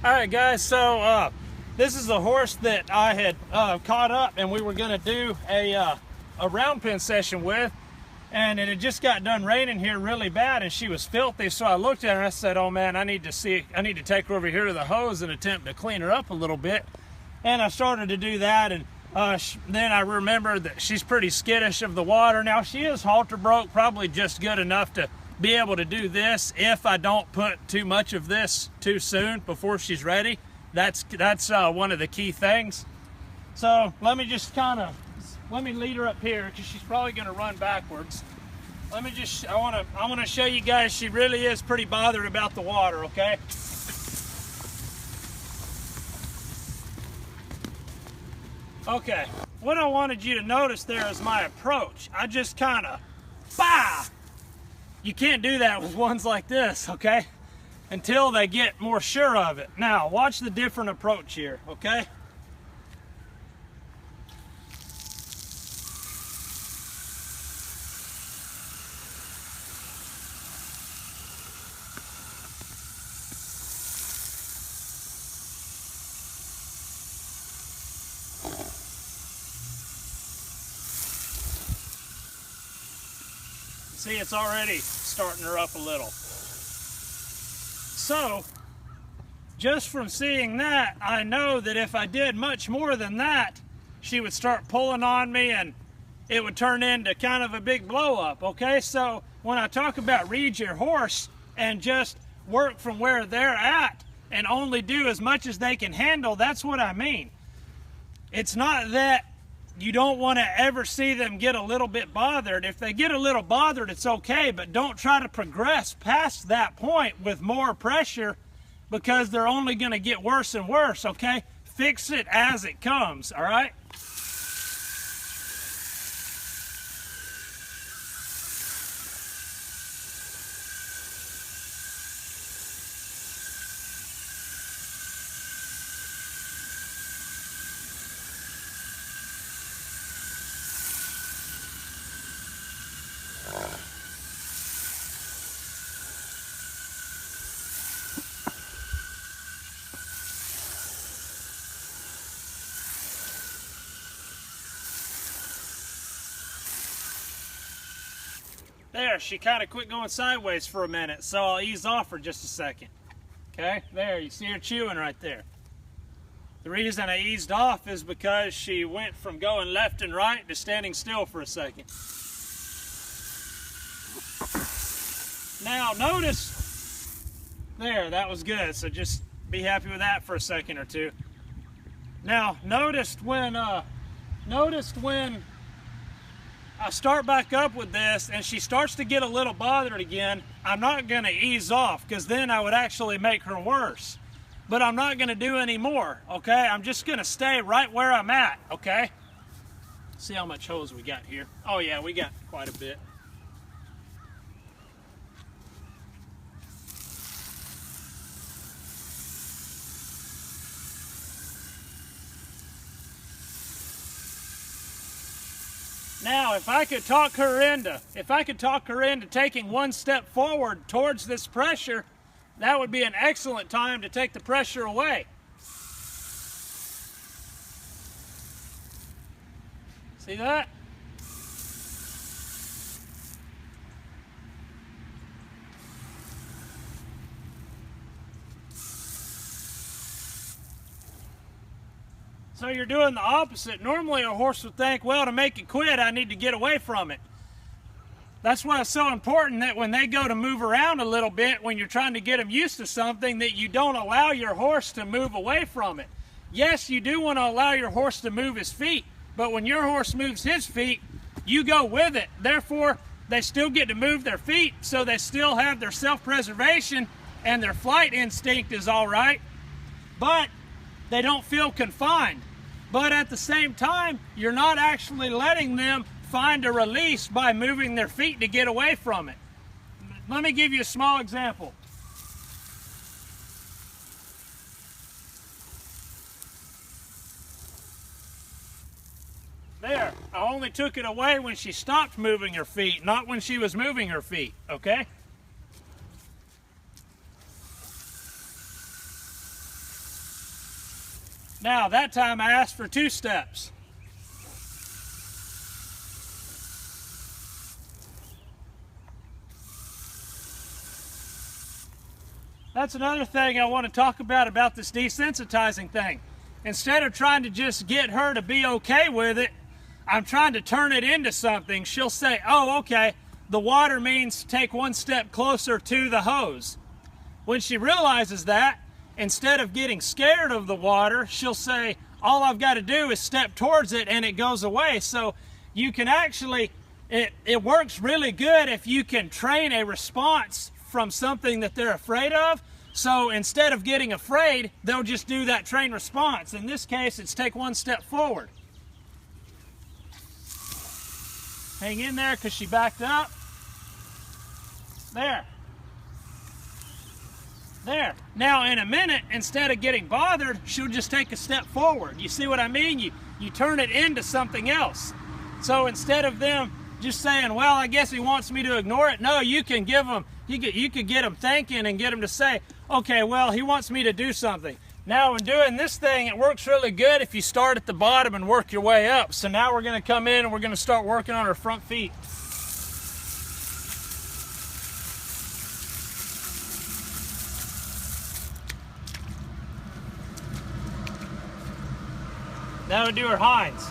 All right, guys, so this is a horse that I had caught up and we were going to do a round pen session with, and it had just got done raining here really bad and she was filthy. So I looked at her and I said, oh man, I need to take her over here to the hose and attempt to clean her up a little bit. And I started to do that, and then I remembered that she's pretty skittish of the water. Now she is halter broke, probably just good enough to be able to do this if I don't put too much of this too soon before she's ready. That's one of the key things. So let me just let me lead her up here because she's probably going to run backwards. I want to show you guys she really is pretty bothered about the water, okay? Okay, what I wanted you to notice there is my approach. I just kind of, bah! You can't do that with ones like this, okay? Until they get more sure of it. Now, watch the different approach here, okay? See, it's already starting her up a little. So, just from seeing that, I know that if I did much more than that, she would start pulling on me and it would turn into kind of a big blow up, okay? So, when I talk about read your horse and just work from where they're at and only do as much as they can handle, that's what I mean. It's not that you don't want to ever see them get a little bit bothered. If they get a little bothered, it's okay, but don't try to progress past that point with more pressure because they're only going to get worse and worse, okay? Fix it as it comes, all right? There, she kind of quit going sideways for a minute, so I'll ease off for just a second. Okay, there, you see her chewing right there. The reason I eased off is because she went from going left and right to standing still for a second. Now, notice, there, that was good, so just be happy with that for a second or two. Now, notice when I start back up with this and she starts to get a little bothered again, I'm not going to ease off because then I would actually make her worse. But I'm not going to do any more, okay? I'm just going to stay right where I'm at, okay? See how much hose we got here. Oh yeah, we got quite a bit. Now, if I could talk her into taking one step forward towards this pressure, that would be an excellent time to take the pressure away. See that? So you're doing the opposite. Normally a horse would think, well, to make it quit, I need to get away from it. That's why it's so important that when they go to move around a little bit, when you're trying to get them used to something, that you don't allow your horse to move away from it. Yes, you do want to allow your horse to move his feet, but when your horse moves his feet, you go with it. Therefore, they still get to move their feet, so they still have their self-preservation and their flight instinct is all right, but they don't feel confined. But at the same time, you're not actually letting them find a release by moving their feet to get away from it. Let me give you a small example. There, I only took it away when she stopped moving her feet, not when she was moving her feet, okay? Now that time I asked for 2 steps. That's another thing I want to talk about this desensitizing thing. Instead of trying to just get her to be okay with it, I'm trying to turn it into something. She'll say, oh, okay, the water means take 1 step closer to the hose. When she realizes that, instead of getting scared of the water, she'll say, all I've got to do is step towards it and it goes away. So you can actually, it works really good if you can train a response from something that they're afraid of. So instead of getting afraid, they'll just do that trained response. In this case, it's take 1 step forward. Hang in there because she backed up. There. There. Now in a minute, instead of getting bothered, she'll just take a step forward. You see what I mean? You turn it into something else. So instead of them just saying, well, I guess he wants me to ignore it. No, you can give them, you could get them thinking and get them to say, okay, well, he wants me to do something. Now when doing this thing, it works really good if you start at the bottom and work your way up. So now we're going to come in and we're going to start working on her front feet. Now we do her hinds.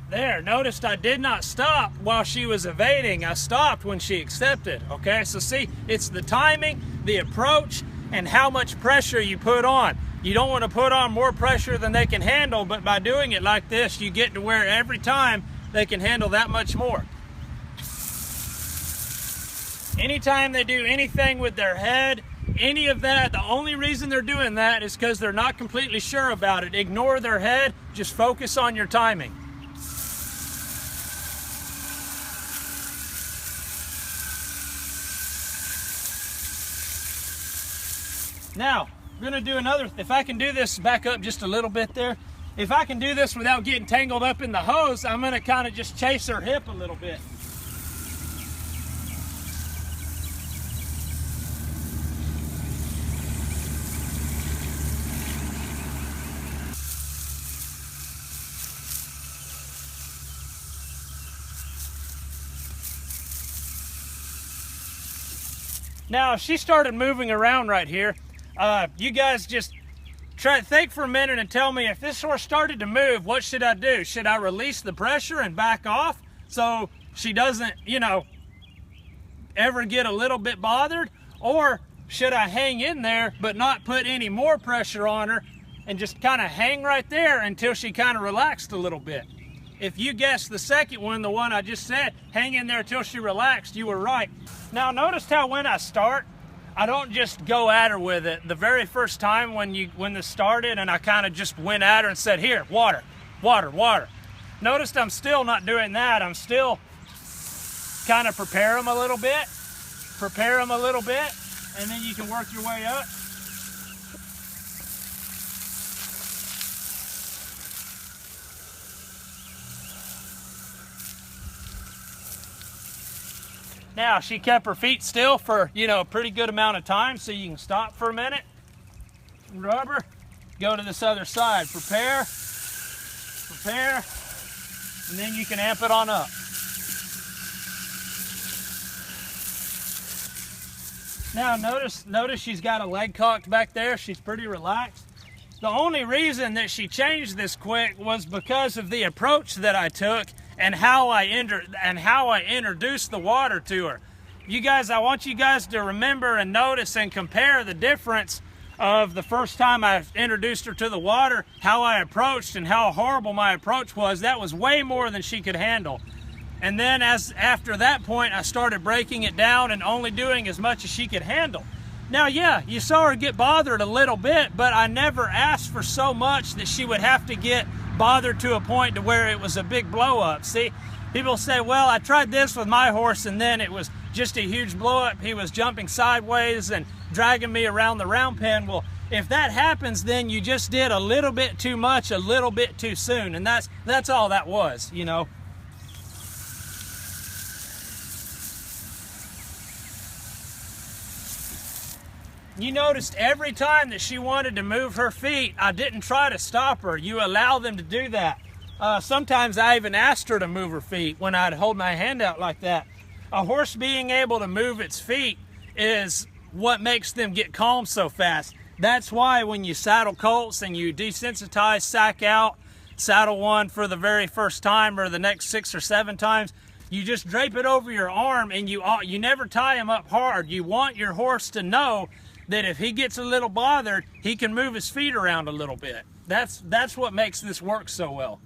There, noticed I did not stop while she was evading. I stopped when she accepted, okay? So see, it's the timing, the approach, and how much pressure you put on. You don't want to put on more pressure than they can handle, but by doing it like this, you get to where every time they can handle that much more. Anytime they do anything with their head, any of that, the only reason they're doing that is because they're not completely sure about it. Ignore their head, just focus on your timing. Now, we're going to do another, if I can do this, back up just a little bit there. If I can do this without getting tangled up in the hose, I'm going to kind of just chase her hip a little bit. Now, if she started moving around right here, you guys just try to think for a minute and tell me, if this horse started to move, what should I do? Should I release the pressure and back off so she doesn't, ever get a little bit bothered? Or should I hang in there but not put any more pressure on her and just kind of hang right there until she kind of relaxed a little bit? If you guessed the second one, the one I just said, hang in there until she relaxed, you were right. Now notice how when I start, I don't just go at her with it. The very first time when this started and I kind of just went at her and said, here, water, water, water. Notice I'm still not doing that. I'm still kind of prepare them a little bit, and then you can work your way up. Now, she kept her feet still for, a pretty good amount of time, so you can stop for a minute, rub her, go to this other side, prepare, and then you can amp it on up. Now, notice she's got a leg cocked back there. She's pretty relaxed. The only reason that she changed this quick was because of the approach that I took and how I introduced the water to her. You guys, I want you guys to remember and notice and compare the difference of the first time I introduced her to the water, how I approached and how horrible my approach was. That was way more than she could handle. And then after that point, I started breaking it down and only doing as much as she could handle. Now, yeah, you saw her get bothered a little bit, but I never asked for so much that she would have to get bothered to a point to where it was a big blow up. See, people say, well, I tried this with my horse and then it was just a huge blow up. He was jumping sideways and dragging me around the round pen. Well, If that happens, then you just did a little bit too much, a little bit too soon, and that's all that was, you know. You noticed every time that she wanted to move her feet, I didn't try to stop her. You allow them to do that. Sometimes I even asked her to move her feet when I'd hold my hand out like that. A horse being able to move its feet is what makes them get calm so fast. That's why when you saddle colts and you desensitize, sack out, saddle one for the very first time or the next 6 or 7 times, you just drape it over your arm and you never tie him up hard. You want your horse to know that if he gets a little bothered, he can move his feet around a little bit. That's what makes this work so well.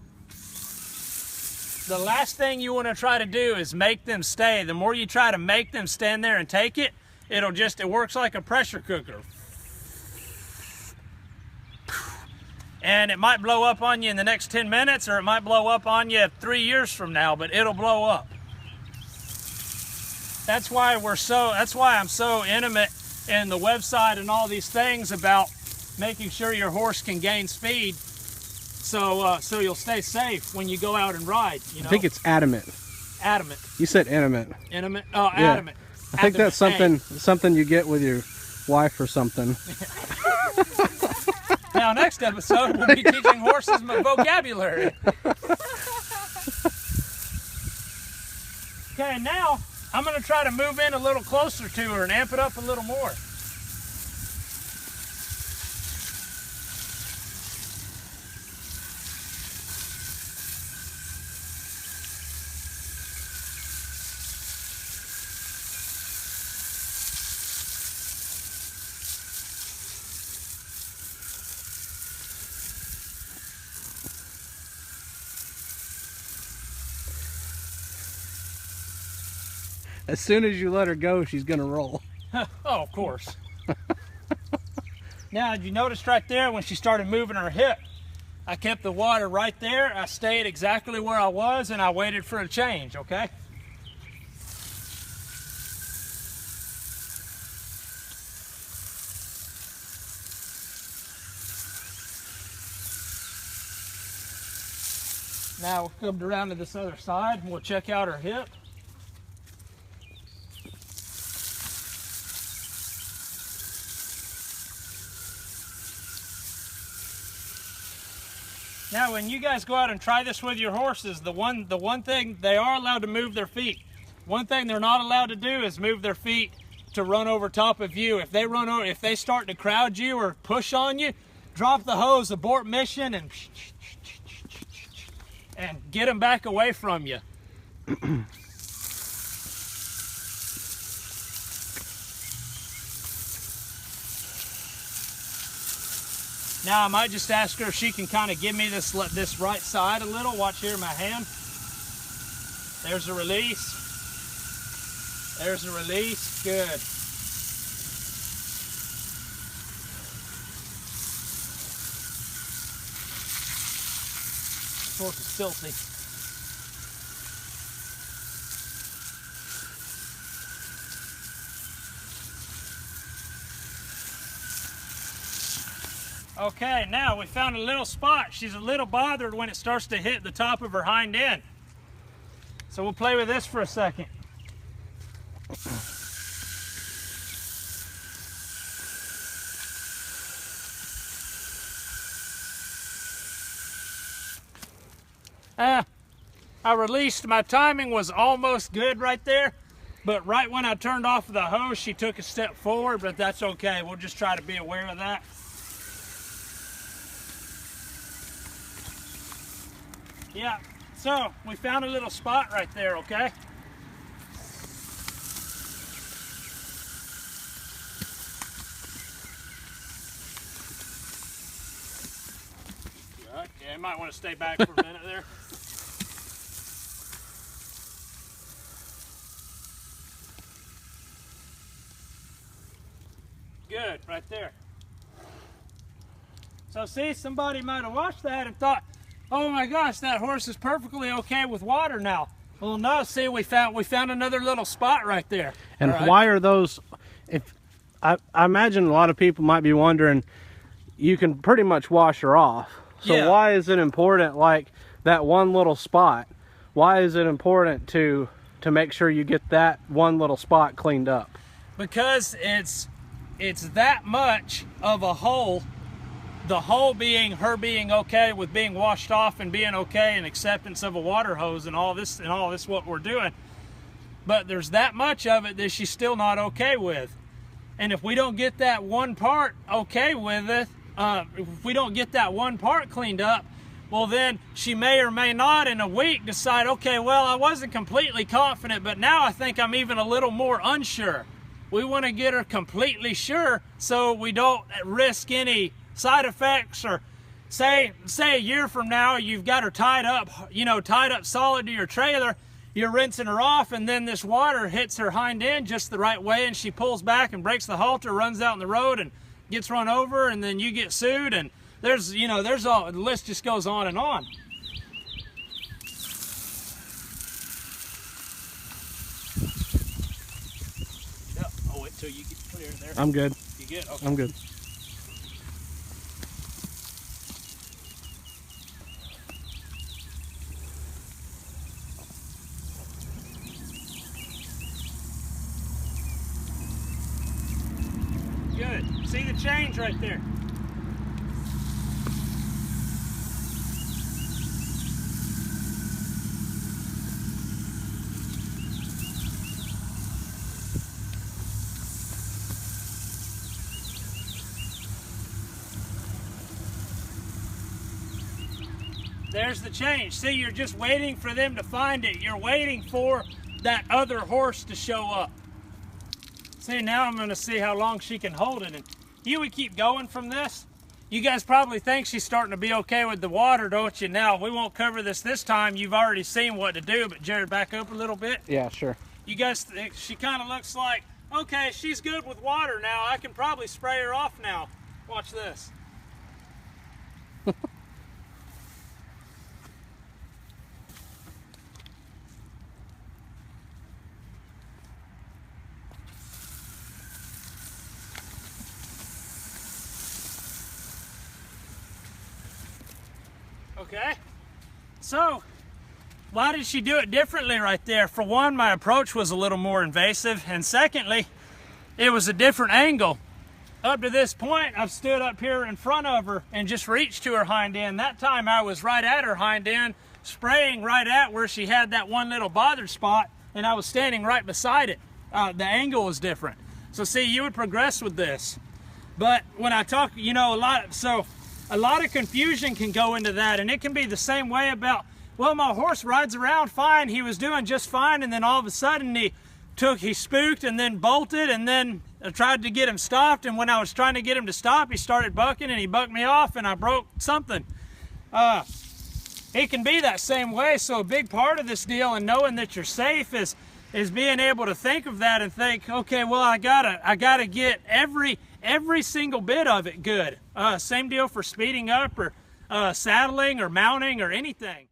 The last thing you want to try to do is make them stay. The more you try to make them stand there and take it, it works like a pressure cooker. And it might blow up on you in the next 10 minutes, or it might blow up on you 3 years from now, but it'll blow up. That's why I'm so intimate in the website and all these things about making sure your horse can gain speed, so you'll stay safe when you go out and ride. You know? I think it's adamant. Adamant. You said intimate. Intimate. Oh, yeah. Adamant. I think that's something you get with your wife or something. Now, next episode we'll be teaching horses vocabulary. Okay, now I'm going to try to move in a little closer to her and amp it up a little more. As soon as you let her go, she's gonna roll. Oh, of course. Now, did you notice right there when she started moving her hip, I kept the water right there, I stayed exactly where I was, and I waited for a change, okay? Now we'll come around to this other side and we'll check out her hip. Now, when you guys go out and try this with your horses, the one thing, they are allowed to move their feet. One thing they're not allowed to do is move their feet to run over top of you. If they start to crowd you or push on you, drop the hose, abort mission, and get them back away from you. Now I might just ask her if she can kind of give me this right side a little. Watch here, my hand. There's a release. There's a release. Good. This horse is filthy. Okay, now we found a little spot. She's a little bothered when it starts to hit the top of her hind end. So we'll play with this for a second. I released, my timing was almost good right there, but right when I turned off the hose, she took a step forward, but that's okay. We'll just try to be aware of that. Yeah, so we found a little spot right there, okay? Good. Yeah, you might want to stay back for a minute there. Good, right there. So see, somebody might have watched that and thought, oh my gosh, that horse is perfectly okay with water now. Well, no, see, we found another little spot right there. And right. Why are those, I imagine a lot of people might be wondering, you can pretty much wash her off. So Yeah. why is it important, like that one little spot? Why is it important to make sure you get that one little spot cleaned up? Because it's that much of a hole. The hole being her being okay with being washed off and being okay and acceptance of a water hose and all this what we're doing. But there's that much of it that she's still not okay with. And if we don't get that one part okay with it, if we don't get that one part cleaned up, well then she may or may not in a week decide, okay, well, I wasn't completely confident, but now I think I'm even a little more unsure. We want to get her completely sure so we don't risk any side effects, or say a year from now you've got her tied up solid to your trailer, you're rinsing her off, and then this water hits her hind end just the right way and she pulls back and breaks the halter, runs out in the road and gets run over, and then you get sued, and there's all, the list just goes on and on. Yep. I'll wait till you get clear there. I'm good. You good? Okay. I'm good. Good. See the change right there? There's the change. See, you're just waiting for them to find it. You're waiting for that other horse to show up. See, now I'm going to see how long she can hold it. And you would keep going from this. You guys probably think she's starting to be okay with the water, don't you? Now, we won't cover this time. You've already seen what to do, but Jared, back up a little bit. Yeah, sure. You guys think she kind of looks like, okay, she's good with water now. I can probably spray her off now. Watch this. Okay, so why did she do it differently right there? For one, my approach was a little more invasive, and secondly, it was a different angle. Up to this point, I've stood up here in front of her and just reached to her hind end. That time I was right at her hind end, spraying right at where she had that one little bothered spot, and I was standing right beside it. The angle was different. So see, you would progress with this. But when I talk, a lot of confusion can go into that, and it can be the same way about, well, my horse rides around fine, he was doing just fine, and then all of a sudden he spooked and then bolted, and then I tried to get him stopped, and when I was trying to get him to stop, he started bucking and he bucked me off and I broke something. It can be that same way. So a big part of this deal and knowing that you're safe is being able to think of that and think, okay, well, I gotta get every single bit of it good. Same deal for speeding up or saddling or mounting or anything.